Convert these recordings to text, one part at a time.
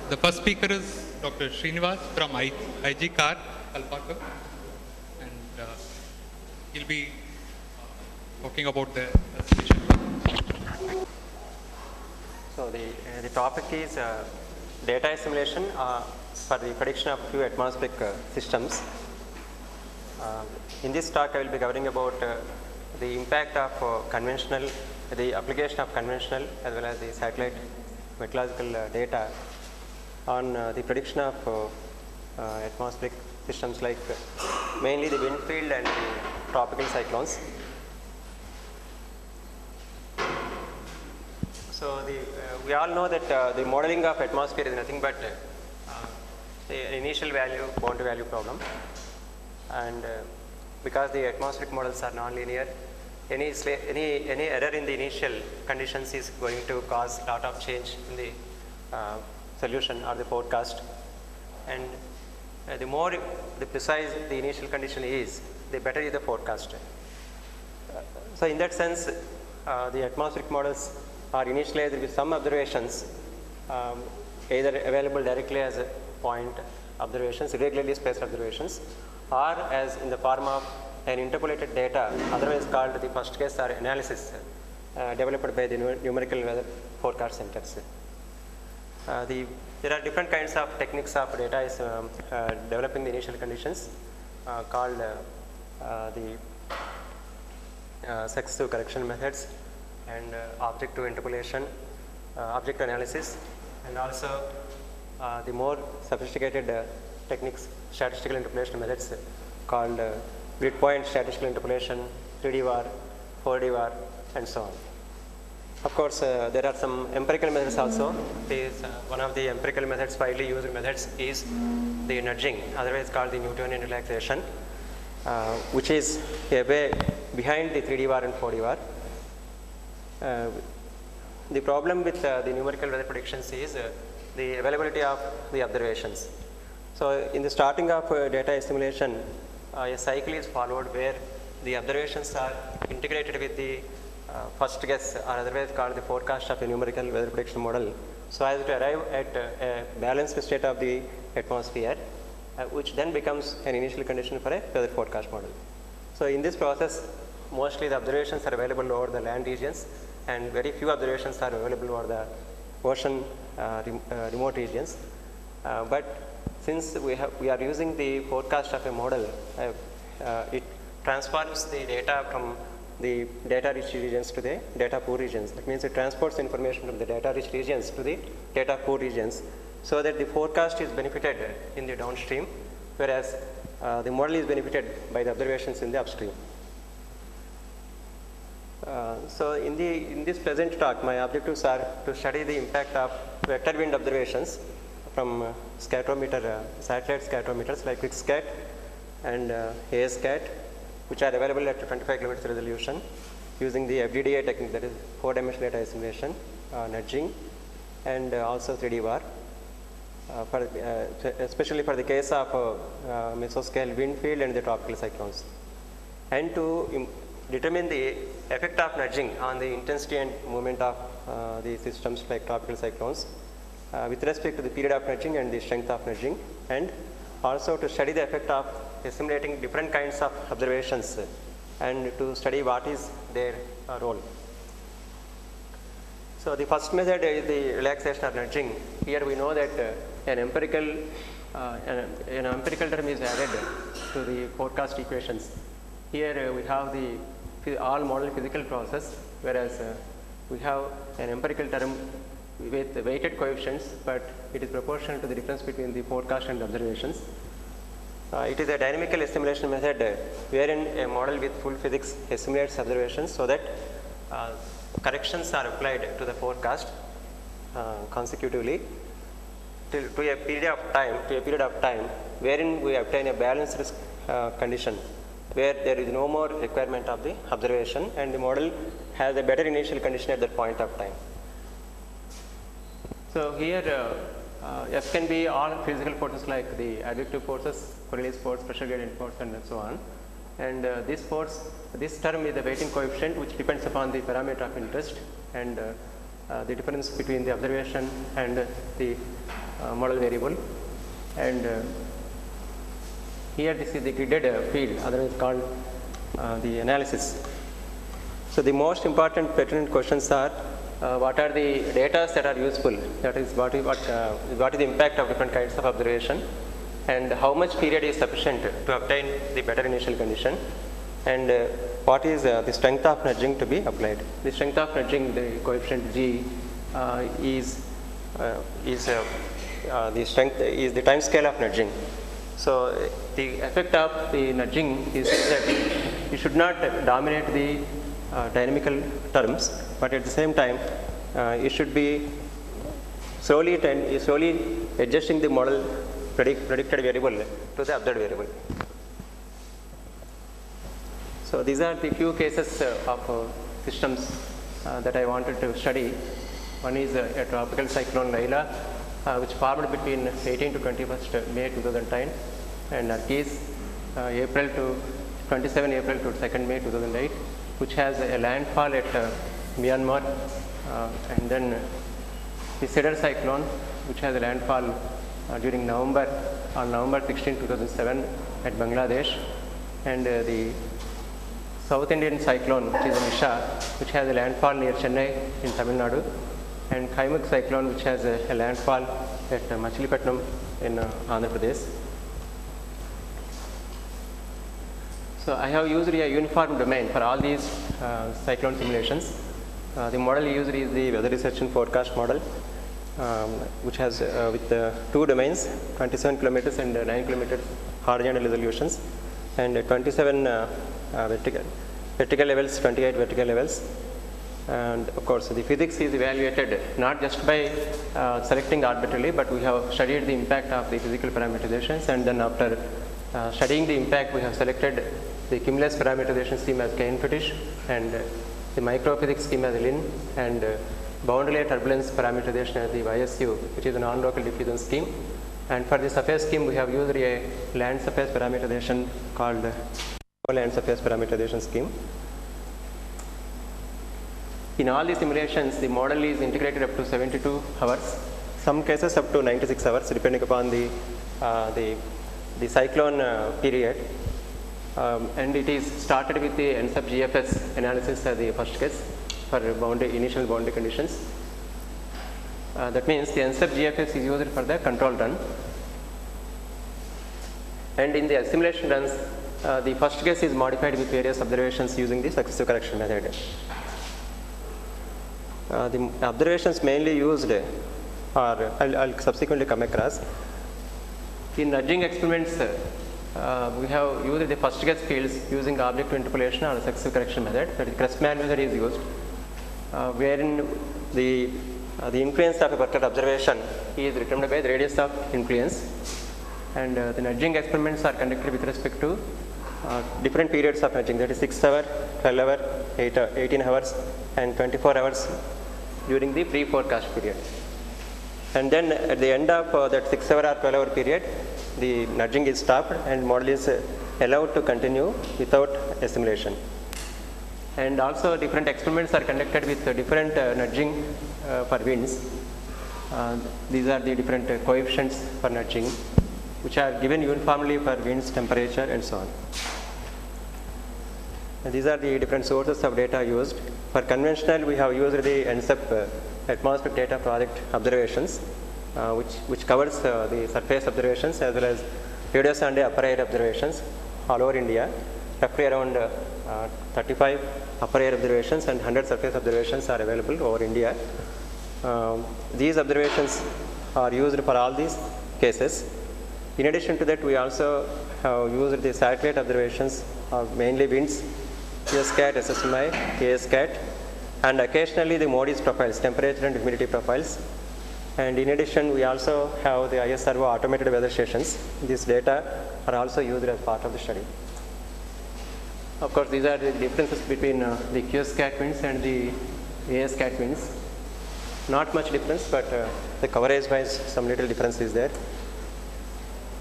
The first speaker is Dr. Srinivas from IG CAR, Kalpaka, and he'll be talking about the solution. So the topic is data assimilation for the prediction of few atmospheric systems. In this talk, I will be covering about the impact of the application of conventional as well as the satellite meteorological data on the prediction of atmospheric systems like mainly the wind field and the tropical cyclones. So we all know that the modeling of atmosphere is nothing but the initial value boundary value problem, and because the atmospheric models are non-linear, any error in the initial conditions is going to cause a lot of change in the solution or the forecast, and the more the precise the initial condition is, the better is the forecast. So in that sense, the atmospheric models are initialized with some observations, either available directly as point observations, irregularly spaced observations, or as in the form of an interpolated data, otherwise called the first case or analysis, developed by the numerical weather forecast centers. There are different kinds of techniques of data is developing the initial conditions, called the successive correction methods and object to interpolation, object analysis, and also the more sophisticated techniques, statistical interpolation methods called grid point statistical interpolation, 3D VAR, 4D VAR, and so on. Of course, there are some empirical methods also. One of the empirical methods, widely used methods, is the nudging, otherwise called the Newtonian relaxation, which is a way behind the 3D VAR and 4D VAR. The problem with the numerical weather predictions is the availability of the observations. So in the starting of data assimilation, a cycle is followed where the observations are integrated with the first guess, or otherwise called the forecast of a numerical weather prediction model, so as to arrive at a balanced state of the atmosphere, which then becomes an initial condition for a weather forecast model. So in this process, mostly the observations are available over the land regions, and very few observations are available over the ocean remote regions. But since we are using the forecast of a model, it transforms the data from the data rich regions to the data poor regions. That means it transports information from the data rich regions to the data poor regions, so that the forecast is benefited in the downstream, whereas the model is benefited by the observations in the upstream. So in this present talk, my objectives are to study the impact of vector wind observations from scatometer, satellite scatometers like QuickScat and ASCAT, which are available at 25 kilometers resolution, using the FDDA technique, that is 4-dimensional data assimilation, nudging, and also 3D VAR, especially for the case of mesoscale wind field and the tropical cyclones, and to determine the effect of nudging on the intensity and movement of the systems like tropical cyclones, with respect to the period of nudging and the strength of nudging, and also to study the effect of assimilating different kinds of observations and to study what is their role. So the first method is the relaxation or nudging. Here we know that an empirical term is added to the forecast equations. Here we have the all model physical process, whereas we have an empirical term with weighted coefficients, but it is proportional to the difference between the forecast and observations. It is a dynamical assimilation method wherein a model with full physics assimilates observations so that corrections are applied to the forecast consecutively to a period of time wherein we obtain a balanced risk condition, where there is no more requirement of the observation and the model has a better initial condition at that point of time. So here F can be all physical forces like the adductive forces, Coriolis force, pressure gradient force, and so on. And this term is the weighting coefficient, which depends upon the parameter of interest, and the difference between the observation and the model variable. And here this is the gridded field, otherwise called the analysis. So the most important pertinent questions are what are the data that are useful, that is what is the impact of different kinds of observation, and how much period is sufficient to obtain the better initial condition, and what is the strength of nudging to be applied. The strength of nudging, the coefficient G, is the strength is the time scale of nudging. So the effect of the nudging is that you should not dominate the dynamical terms, but at the same time you should be slowly adjusting the model predicted variable to the observed variable. So these are the few cases of systems that I wanted to study. One is a tropical cyclone Laila, which formed between 18 to 21st May 2010, and Nargis, April to 27 April to 2nd May 2008, which has a landfall at Myanmar, and then the Cedar cyclone, which has a landfall during on November 16, 2007 at Bangladesh, and the South Indian cyclone, which is Nisha, which has a landfall near Chennai in Tamil Nadu, and Kaimuk cyclone, which has a landfall at Machilipatnam in Andhra Pradesh. So I have used a uniform domain for all these cyclone simulations. The model used is the weather research and forecast model, which has with two domains, 27 kilometers and 9 kilometers horizontal resolutions, and 27 vertical levels, 28 vertical levels. And of course, the physics is evaluated not just by selecting arbitrarily, but we have studied the impact of the physical parameterizations, and then after studying the impact, we have selected the cumulus parameterization scheme as Cain-Fetish, and the microphysics scheme as Lin, and boundary layer turbulence parameterization as the YSU, which is a non-local diffusion scheme. And for the surface scheme, we have used a land surface parameterization called land surface parameterization scheme. In all these simulations, the model is integrated up to 72 hours, some cases up to 96 hours, depending upon the cyclone period. And it is started with the NSUB GFS analysis as the first case for initial boundary conditions. That means the NSUB GFS is used for the control run. And in the simulation runs, the first case is modified with various observations using the successive correction method. The observations mainly used are, I'll subsequently come across. In nudging experiments, we have used the first guess fields using object interpolation or successive correction method, that is Crestman method is used, wherein the influence of a particular observation is determined by the radius of influence, and the nudging experiments are conducted with respect to different periods of nudging, that is 6 hour, 12 hour, 18 hours and 24 hours during the pre-forecast period. And then at the end of that 6 hour or 12 hour period, the nudging is stopped and model is allowed to continue without assimilation. And also different experiments are conducted with different nudging for winds. These are the different coefficients for nudging, which are given uniformly for winds, temperature, and so on. And these are the different sources of data used. For conventional, we have used the NSUB atmospheric data project observations, which covers the surface observations as well as radio Sunday upper air observations all over India. Roughly around 35 upper air observations and 100 surface observations are available over India. These observations are used for all these cases. In addition to that, we also have used the satellite observations of mainly winds, QSCAT, SSMI, KSCAT, and occasionally the MODIS profiles, temperature and humidity profiles. And in addition, we also have the ISRO automated weather stations. These data are also used as part of the study. Of course, these are the differences between the QSCAT winds and the ASCAT winds. Not much difference, but the coverage wise, some little difference is there.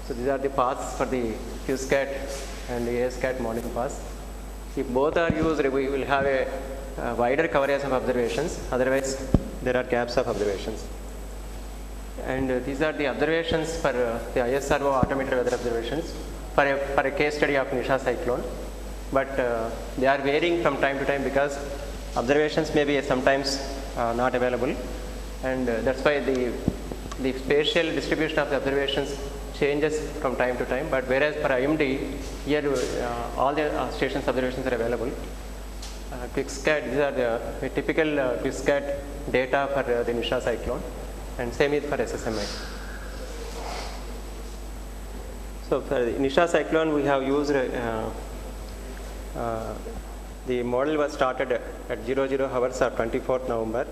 So these are the paths for the QSCAT and the ASCAT modeling paths. If both are used, we will have a wider coverage of observations. Otherwise, there are gaps of observations. And these are the observations for the ISRO automated weather observations for a case study of Nisha cyclone. But they are varying from time to time because observations may be sometimes not available, and that's why the spatial distribution of the observations changes from time to time. But whereas for IMD, here all the stations observations are available. QuickScat, these are the typical QuickScat data for the Nisha cyclone, and same is for SSMI. So for the Nisha cyclone, we have used the model was started at 00 hours of 24th November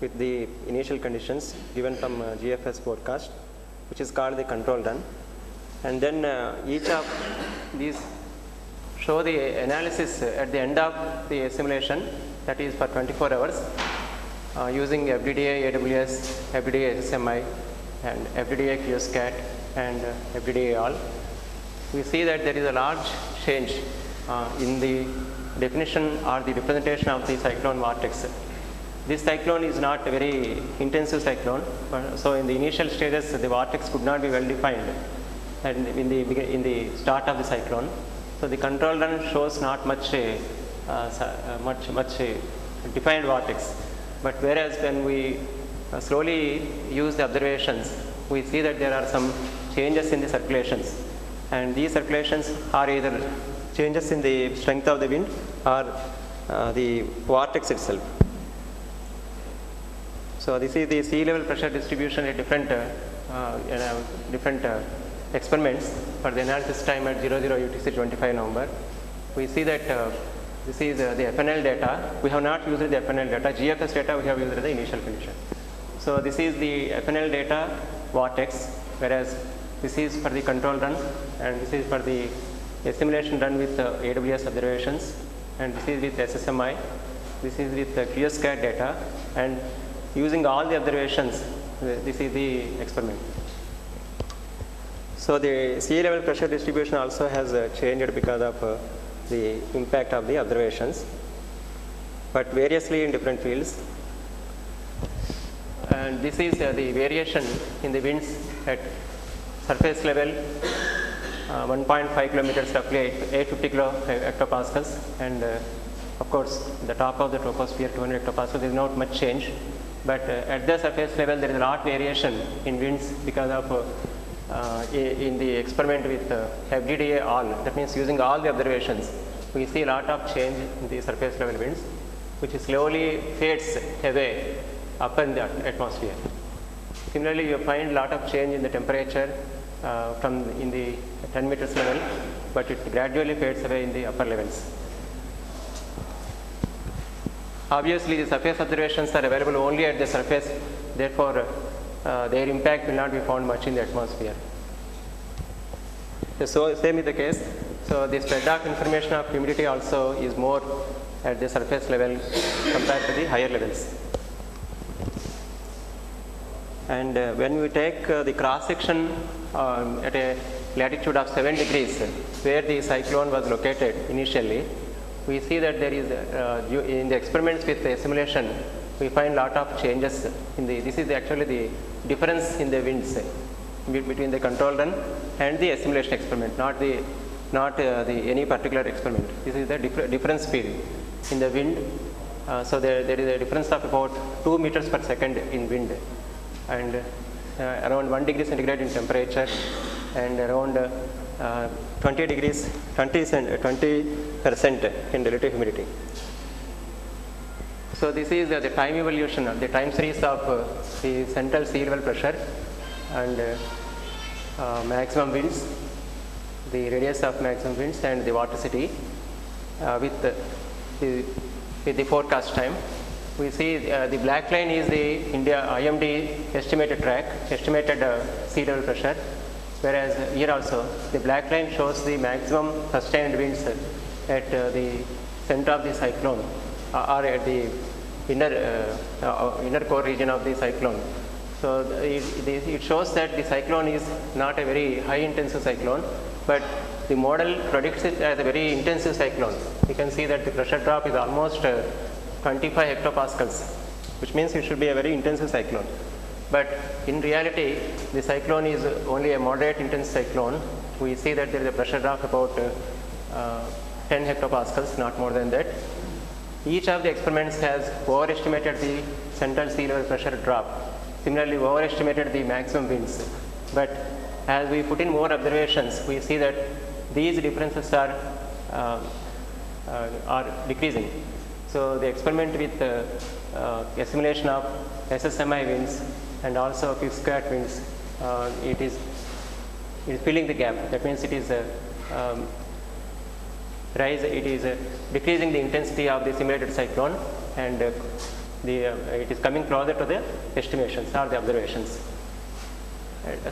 with the initial conditions given from GFS forecast, which is called the control run. And then each of these show the analysis at the end of the simulation, that is for 24 hours, using FDDA AWS, FDDA SSMI, and FDDA QSCAT, and FDDA all. We see that there is a large change in the definition or the representation of the cyclone vortex. This cyclone is not a very intensive cyclone, so in the initial stages the vortex could not be well defined, and in the start of the cyclone. So the control run shows not much defined vortex. But whereas when we slowly use the observations, we see that there are some changes in the circulations, and these circulations are either changes in the strength of the wind or the vortex itself. So this is the sea level pressure distribution at different experiments for the analysis time at 00 UTC 25 November. We see that this is the FNL data. We have not used the FNL data. GFS data we have used the initial condition. So this is the FNL data vortex, whereas this is for the control run, and this is for the simulation run with AWS observations, and this is with SSMI. This is with QSCAT data, and using all the observations, this is the experiment. So the sea level pressure distribution also has changed because of the impact of the observations, but variously in different fields. And this is the variation in the winds at surface level, 1.5 kilometers, roughly 850 hectopascals, and of course the top of the troposphere 200 hectopascals. There is not much change, but at the surface level there is a lot variation in winds because of in the experiment with FDDA all, that means using all the observations, we see a lot of change in the surface level winds, which slowly fades away up in the atmosphere. Similarly, you find a lot of change in the temperature from in the 10 meters level, but it gradually fades away in the upper levels. Obviously, the surface observations are available only at the surface, therefore their impact will not be found much in the atmosphere. So same is the case. So the spread of information of humidity also is more at the surface level compared to the higher levels. And when we take the cross section at a latitude of 7 degrees where the cyclone was located initially, we see that there is in the experiments with the simulation, we find lot of changes in the, this is actually the difference in the winds between the control run and the simulation experiment, not any particular experiment. This is the difference field in the wind. So there is a difference of about 2 meters per second in wind, and around 1 degree centigrade in temperature, and around 20% in relative humidity. So this is the time evolution, the time series of the central sea level pressure and maximum winds, the radius of maximum winds, and the vorticity with the forecast time. We see the black line is the India IMD estimated track, estimated sea level pressure, whereas here also the black line shows the maximum sustained winds at the center of the cyclone or at the inner core region of the cyclone. So it shows that the cyclone is not a very high intensive cyclone, but the model predicts it as a very intensive cyclone. You can see that the pressure drop is almost 25 hectopascals, which means it should be a very intensive cyclone. But in reality, the cyclone is only a moderate intense cyclone. We see that there is a pressure drop about 10 hectopascals, not more than that. Each of the experiments has overestimated the central sea level pressure drop. Similarly, overestimated the maximum winds. But as we put in more observations, we see that these differences are decreasing. So the experiment with a simulation of SSMI winds and also quick-squat winds, it is filling the gap. That means it is decreasing the intensity of the simulated cyclone, and it is coming closer to the estimations or the observations.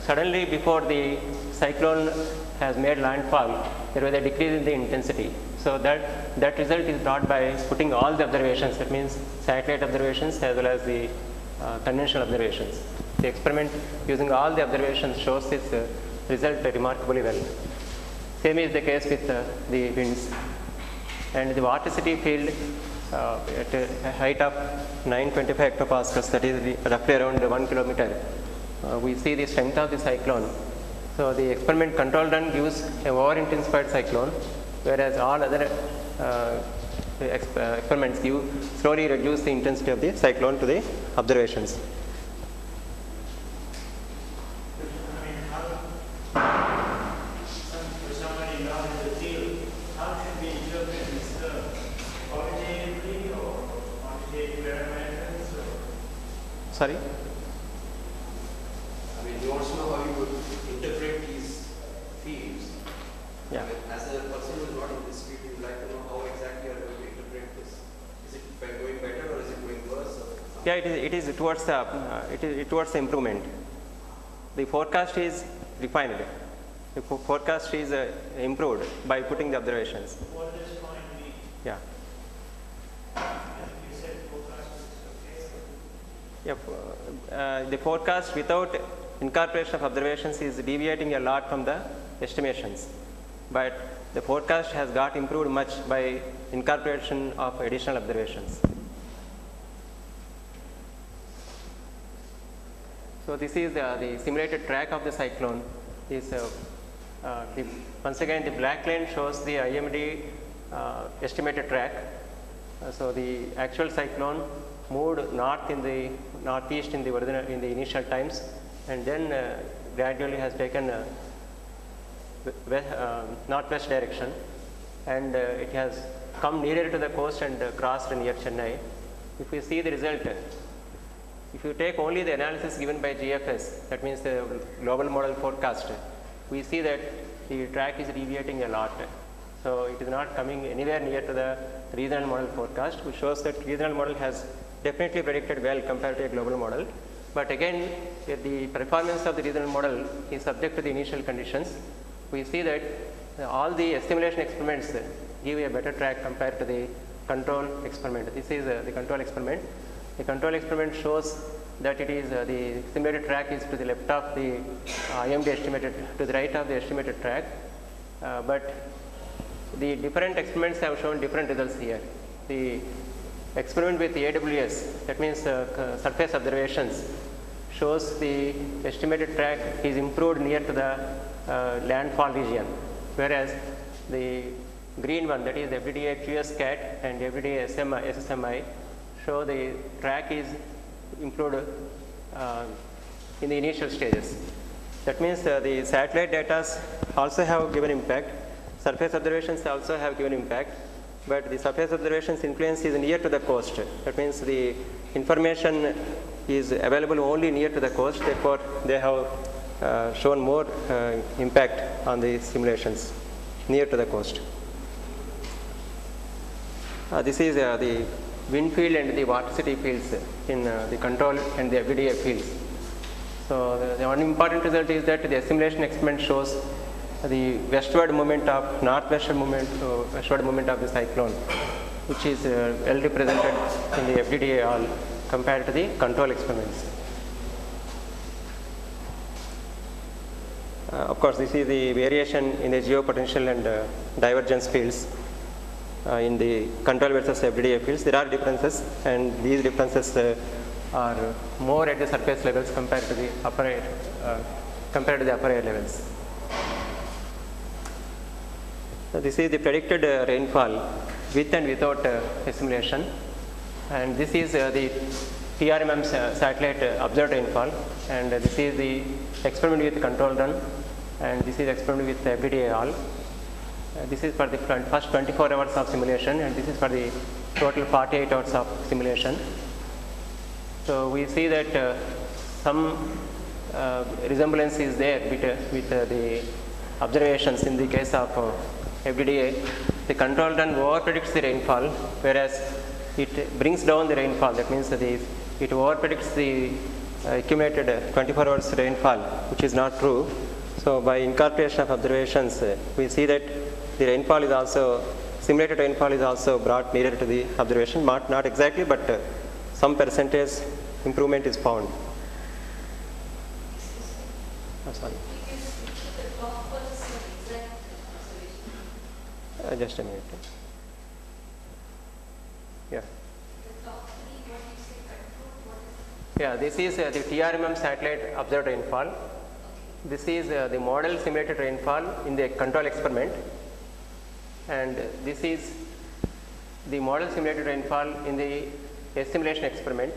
Suddenly, before the cyclone has made landfall, there was a decrease in the intensity. So that result is brought by putting all the observations, that means satellite observations as well as the conventional observations. The experiment using all the observations shows this result remarkably well. Same is the case with the winds. And the vorticity field at a height of 925 hectopascals, that is roughly around 1 kilometer, we see the strength of the cyclone. So the experiment control run gives a over-intensified cyclone, whereas all other experiments slowly reduce the intensity of the cyclone to the observations. Sorry? I mean, you want to know how you would interpret these fields. Yeah. As a person who is not in this field, you would like to know how exactly you are going to interpret this. Is it going better or is it going worse? Yeah, it is towards the improvement. The forecast is refined. The forecast is improved by putting the observations. What does fine mean? Yeah. You said forecast is okay. Yeah. The forecast without incorporation of observations is deviating a lot from the estimations, but the forecast has got improved much by incorporation of additional observations. So this is the simulated track of the cyclone. Once again, the black line shows the IMD estimated track. So the actual cyclone moved northeast in the initial times, and then gradually has taken northwest direction, and it has come nearer to the coast and crossed near Chennai. If we see the result, if you take only the analysis given by GFS, that means the global model forecast, we see that the track is deviating a lot. So it is not coming anywhere near to the regional model forecast, which shows that regional model has definitely predicted well compared to a global model. But again, the performance of the regional model is subject to the initial conditions. We see that all the simulation experiments give a better track compared to the control experiment. This is the control experiment. The control experiment shows that it is the simulated track is to the left of the IMD estimated, to the right of the estimated track. But the different experiments have shown different results here. The experiment with the AWS, that means surface observations, shows the estimated track is improved near to the landfall region, whereas the green one, that is FDDA QSCAT and FDDA SSMI, show the track is improved in the initial stages. That means the satellite data also have given impact. Surface observations also have given impact, but the surface observations influence is near to the coast. That means the information is available only near to the coast, therefore they have shown more impact on the simulations near to the coast. This is the wind field and the vorticity fields in the control and the FDDA fields. So the one important result is that the assimilation experiment shows the westward movement of northwestward movement of the cyclone, which is well represented in the FDDA all compared to the control experiments. Of course, this is the variation in the geopotential and divergence fields in the control versus FDDA fields. There are differences, and these differences are more at the surface levels compared to the upper air, levels. So this is the predicted rainfall with and without assimilation, and this is the TRMM satellite observed rainfall, and this is the experiment with control run, and this is experiment with FDDA-ALL. This is for the first 24 hours of simulation, and this is for the total 48 hours of simulation. So we see that some resemblance is there with the observations in the case of FDDA. The control run over predicts the rainfall, whereas it brings down the rainfall. That means that it over predicts the accumulated 24 hours rainfall, which is not true. So by incorporation of observations, we see that the rainfall is also, simulated rainfall is also brought nearer to the observation, not exactly, but some percentage improvement is found. Sorry. Just a minute. Yeah. Yeah, this is the TRMM satellite observed rainfall. This is the model simulated rainfall in the control experiment, and this is the model simulated rainfall in the assimilation experiment.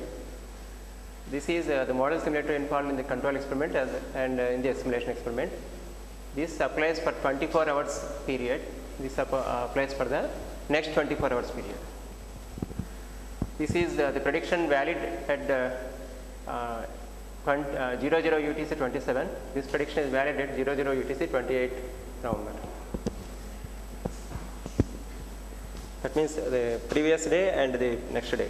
This is the model simulated rainfall in the control experiment and in the assimilation experiment. This applies for 24 hours period. This applies for the next 24 hours period. This is the prediction valid at 00 UTC 27. This prediction is valid at 00 UTC 28 November. That means the previous day and the next day.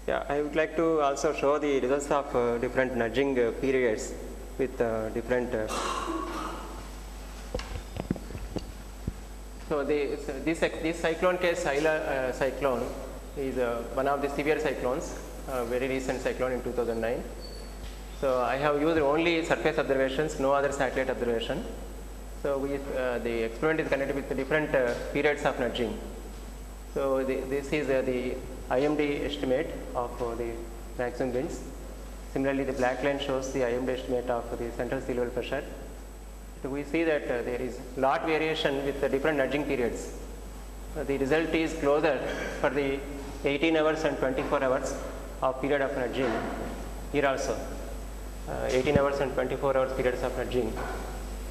Yeah, I would like to also show the results of different nudging periods with different. So this cyclone case, Hyla cyclone, is one of the severe cyclones, very recent cyclone in 2009. So I have used only surface observations, no other satellite observation. So the experiment is connected with the different periods of nudging. So this is the IMD estimate of the maximum winds. Similarly, the black line shows the IMD estimate of the central sea level pressure. So we see that there is lot variation with the different nudging periods. The result is closer for the 18 hours and 24 hours of period of nudging. Here also, 18 hours and 24 hours periods of nudging.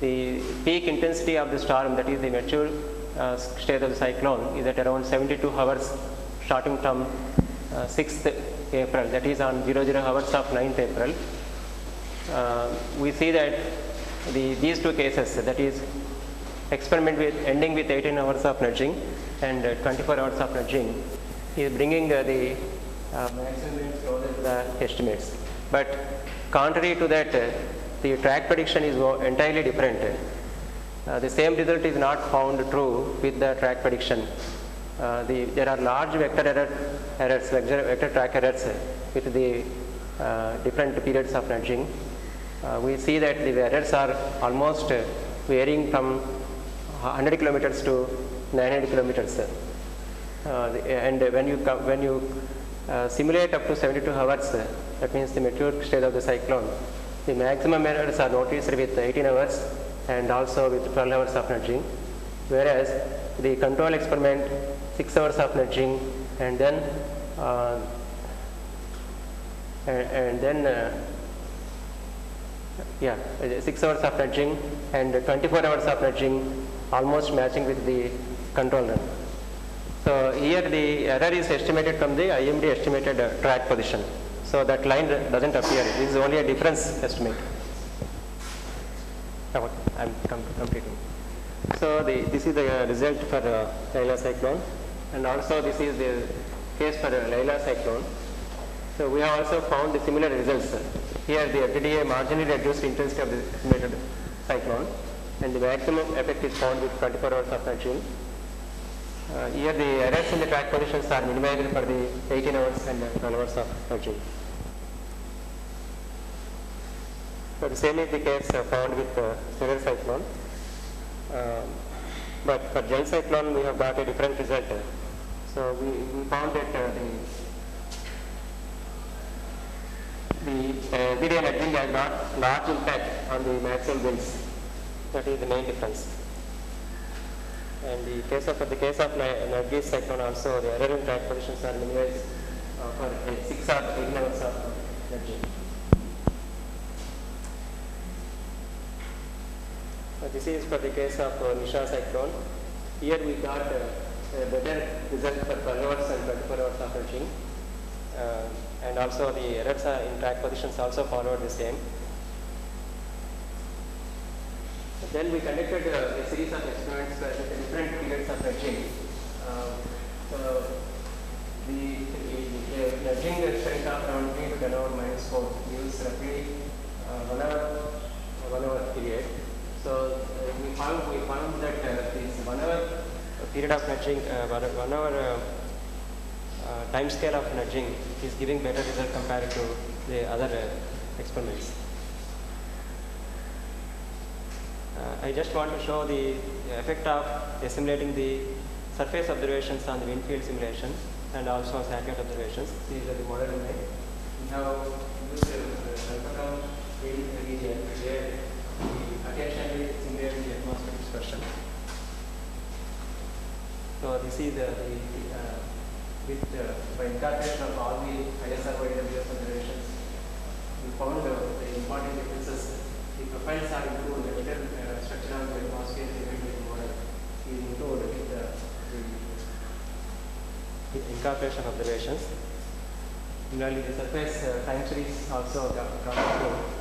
The peak intensity of the storm, that is the mature state of the cyclone, is at around 72 hours starting from 6th April, that is on 00 hours of 9th April. We see that these two cases, that is experiment with ending with 18 hours of nudging and 24 hours of nudging, is bringing the maximum winds closer to the estimates. But contrary to that, the track prediction is entirely different. The same result is not found true with the track prediction. There are large vector errors, vector track errors with the different periods of nudging. We see that the errors are almost varying from 100 kilometers to 900 kilometers. And when you simulate up to 72 hours, that means the mature state of the cyclone, the maximum errors are noticed with 18 hours and also with 12 hours of nudging, whereas the control experiment 6 hours of nudging and then 6 hours of nudging and 24 hours of nudging, almost matching with the control run. So here the error is estimated from the IMD estimated track position. So that line doesn't appear. This is only a difference estimate. I'm completing. So this is the result for Hyla cyclone, and also this is the case for Hyla cyclone. So we have also found the similar results. Here the FDDA marginally reduced intensity of the estimated cyclone, and the maximum effect is found with 24 hours of nudging. Here the errors in the track positions are minimized for the 18 hours and 12 hours of nudging. So the same is the case found with severe cyclone. But for gel cyclone, we have got a different result. So we found that the everyday nudging has not large impact on the maximum winds. That is the main difference. And for the case of Nargis cyclone also, the error in track positions are minimized for 6 or 8 levels of nudging. This is for the case of Nisha cyclone. Here we got a better result for 12 hours and 24 hours of nudging. And also the errors in track positions also followed the same. Then we conducted a series of experiments with the different periods of nudging. So the nudging strength of around 3 to 10 hour minus 4 gives roughly 1 hour period. So we found that this 1 hour period of nudging, 1 hour time scale of nudging is giving better result compared to the other experiments. I just want to show the effect of assimilating the surface observations on the wind field simulation and also satellite observations. These are the model image. We have used a wind region where we occasionally simulate the atmospheric dispersion. So this is by incorporation of all the ISR AWS observations, we found the important differences. The profiles are improved, the better structure of the atmosphere the model is improved with incorporation observations. Similarly, the surface time series also got improved.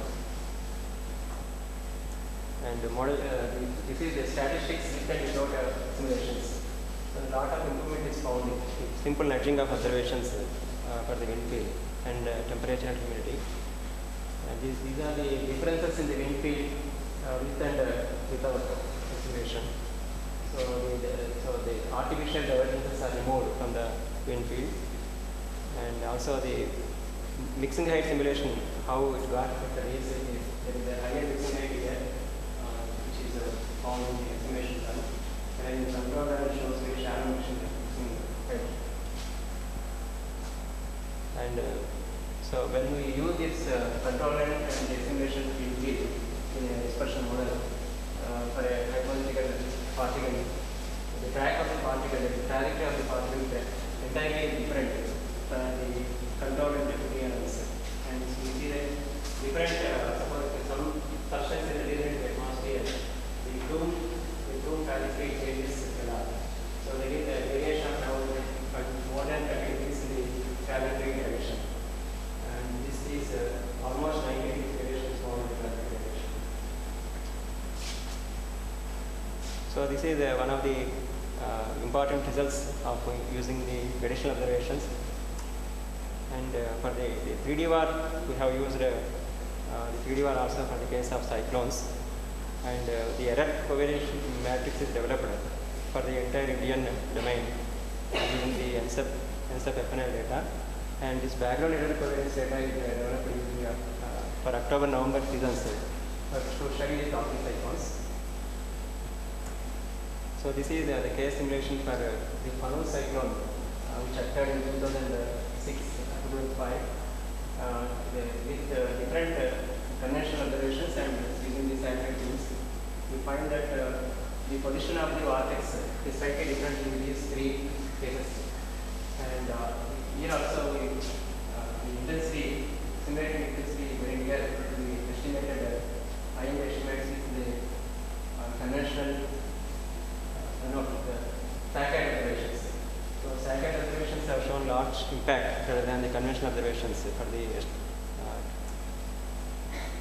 And the model, this is the statistics written without simulations. So a lot of improvement is found in simple nudging of observations for the wind field and temperature and humidity. And these are the differences in the wind field with and without simulation. So the artificial divergences are removed from the wind field. And also the mixing height simulation, how it got affected is there is a higher mixing height here, which is found in the estimation done. And the control level shows very shallow mixing height. And so when we use this control line and the simulation field in a dispersion model for a hypothetical particle, the track of the particle, the trajectory of the particle is entirely different from the control and the analysis. And we see that different, suppose some substance is released into the atmosphere, the plume trajectory changes a lot. So there is a variation of around more than 30 degrees in the trajectory direction. And this is almost 90 degrees variation found in the trajectory direction. So this is one of the important results of using the additional observations. And for the 3D VAR, we have used the 3D VAR also for the case of cyclones. And the error covariance matrix is developed for the entire Indian domain using the NSEP FNL data. And this background error covariance data is developed using for October-November seasons to study the tropical cyclones. So this is the case simulation for the Fanu cyclone, which occurred in 2006, 2005, with different conventional observations and using the satellite tools. We find that the position of the vortex is slightly different in these 3 cases. And here also the intensity, simulated intensity is very near to the estimated IM estimates with the conventional the satellite observations. So satellite observations have shown large impact rather than the conventional observations for the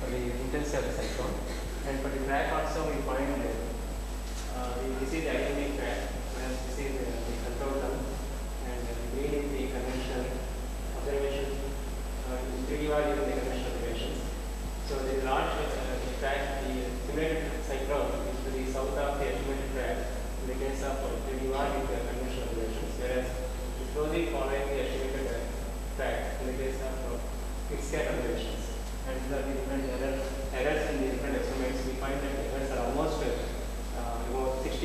intensity of the cyclone. And for the track also we find this is the IME track, whereas this is the control term, and the green is the conventional observation, 3D VAR is the conventional observations. So the large track, the simulated cyclone is to the south of the estimated track in the case of 3D VAR with the conventional observations, whereas the closely following the estimated track in the case of fixed cat observations. And these are the different errors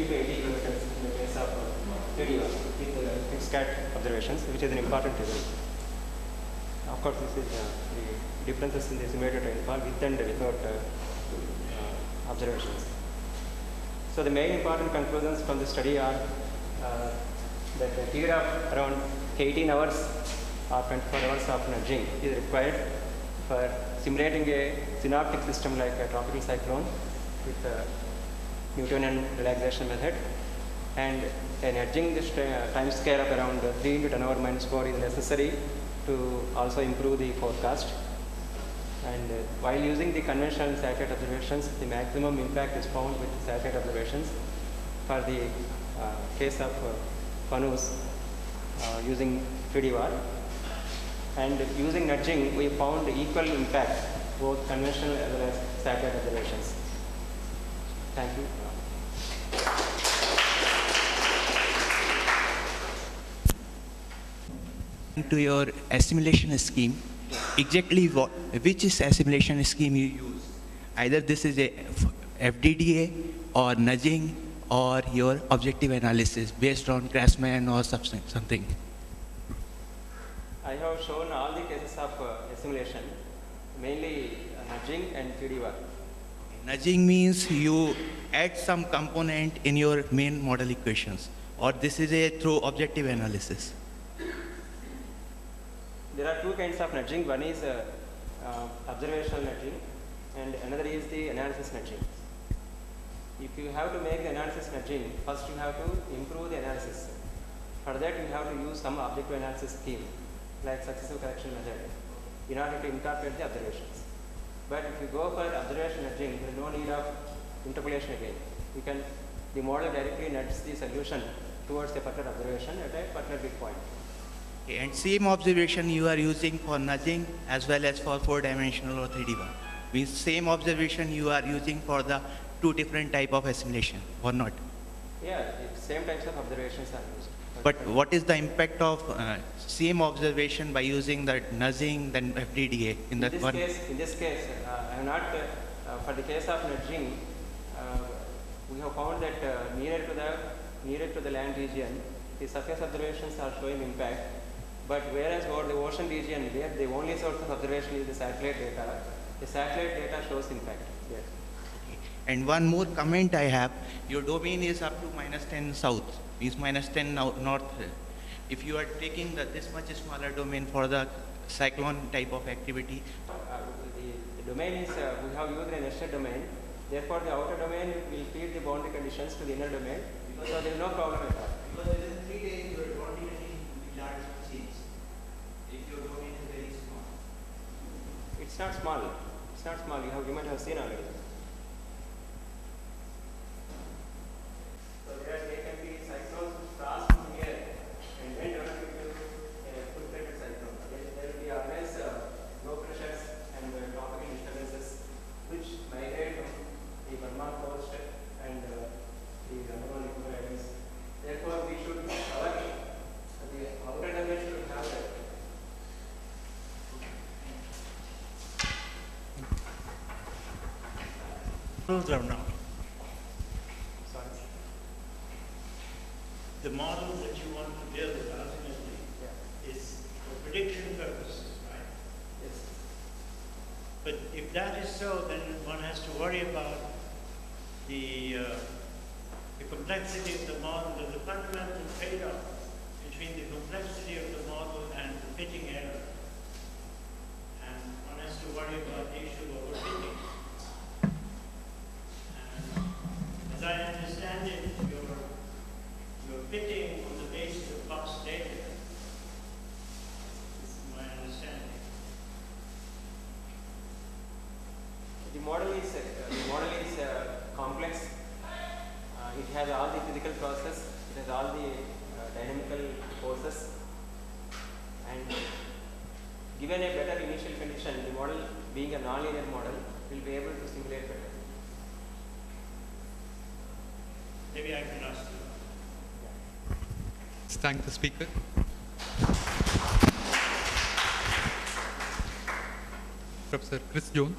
to 80 kilometers in the case of TDR with fixed cat observations, which is an important result. Of course, this is the differences in the simulated rainfall with and without observations. So the main important conclusions from the study are that a period of around 18 hours or 24 hours of nudging is required for simulating a synoptic system like a tropical cyclone with a Newtonian relaxation method, and a nudging this time scale of around 3 into 10 power minus 4 is necessary to also improve the forecast. And while using the conventional satellite observations, the maximum impact is found with satellite observations. For the case of FANUS using 3D-VAR, and using nudging, we found equal impact, both conventional as well as satellite observations. Thank you. To your assimilation scheme, exactly which is assimilation scheme you use? Either this is a FDDA or nudging or your objective analysis based on Grassmann or something. I have shown all the cases of assimilation, mainly nudging and 3D-VAR. Nudging means you add some component in your main model equations, or this is a through objective analysis. There are two kinds of nudging. One is observational nudging, and another is the analysis nudging. If you have to make the analysis nudging, first you have to improve the analysis. For that, you have to use some objective analysis scheme, like successive correction method, in order to incorporate the observations. But if you go for observation nudging, there is no need of interpolation again. The model directly nudges the solution towards a particular observation at a particular big point. And same observation you are using for nudging as well as for 4-dimensional or 3D-VAR. Means same observation you are using for the two different type of assimilation, or not? Yeah, the same types of observations are used. But what is the impact of same observation by using the nudging than FDDA in that one? In this case, I have not, for the case of nudging, we have found that nearer to the land region, the surface observations are showing impact. But whereas over the ocean region, where the only source of observation is the satellite data, the satellite data shows impact. Yes. And one more comment I have, your domain is up to -10 south, means -10 north. If you are taking this much smaller domain for the cyclone type of activity. The domain is, we have used a nested domain, therefore the outer domain will feed the boundary conditions to the inner domain, so there is no problem at all. Because within 3 days your boundary condition will be large change. If your domain is very small. It's not small. It's not small. You might have seen already. So there can be cyclones which pass from here and then develop into a full-fledged cyclone. There will be always low pressures and tropical disturbances which migrate from the Burma coast and the Andaman Nicobar Islands. Therefore, we should cover the outer domain should have that. Now, Sorry. the model that you want to build ultimately is for prediction purposes, right? Yes. But if that is so, then one has to worry about the complexity of the model. There's a fundamental trade-off between the complexity of the model and the fitting error. And one has to worry about the issue of overfitting. And as I understand it, you're fitting on the basis of past data. This is my understanding. The model is complex. It has all the physical process. It has all the dynamical forces. And given a better initial condition, the model, being a nonlinear model, will be able to simulate better. Maybe I can ask you. Let's thank the speaker. Professor Chris Jones.